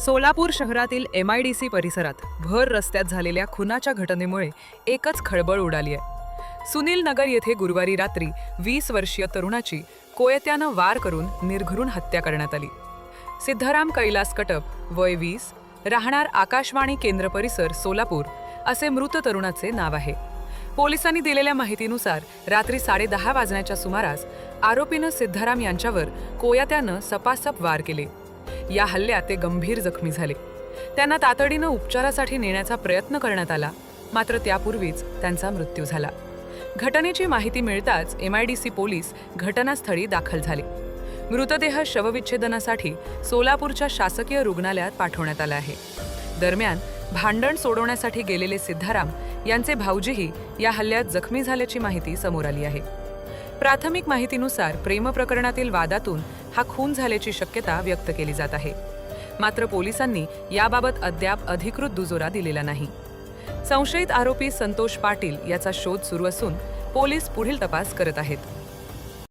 सोलापूर शहरातील MIDC परिसरात भर रस्त्यात झालेल्या खुनाच्या घटनेमुळे एकच खळबळ उडाली आहे। सुनील नगर येथे गुरुवारी रात्री 20 वर्षीय तरुणाची कोयत्यानं वार करून निर्घृण हत्या करण्यात आली। सिद्धाराम कैलास कटप, वय 20, राहणार आकाशवाणी केंद्र परिसर, सोलापूर असे मृत तरुणाचे नाव आहे। पोलिसांनी दिलेल्या माहितीनुसार रात्री 10:30 वाजण्याच्या सुमारास आरोपीनं सिद्धाराम यांच्यावर कोयत्यानं सपासप वार केले। या हल्ल्यात ते गंभीर जखमी झाले। त्यांना तातडीनं उपचारासाठी नेण्याचा प्रयत्न करण्यात आला, मात्र त्यापूर्वीच त्यांचा मृत्यू झाला। घटनेची माहिती मिळताच MIDC पोलीस घटनास्थळी दाखल झाले। मृतदेह शवविच्छेदनासाठी सोलापूरच्या शासकीय रुग्णालयात पाठवण्यात आला आहे। दरम्यान भांडण सोडवण्यासाठी गेलेले सिद्धाराम यांचे भाऊजीही या हल्ल्यात जखमी झाल्याची माहिती समोर आली आहे। प्राथमिक माहितीनुसार प्रेम प्रकरणातील वादातून हा खून झाल्याची शक्यता व्यक्त केली जात आहे, मात्र पोलिसांनी याबाबत अद्याप अधिकृत दुजोरा दिलेला नाही। संशयित आरोपी संतोष पाटील याचा शोध सुरू असून पोलीस पुढील तपास करत आहेत।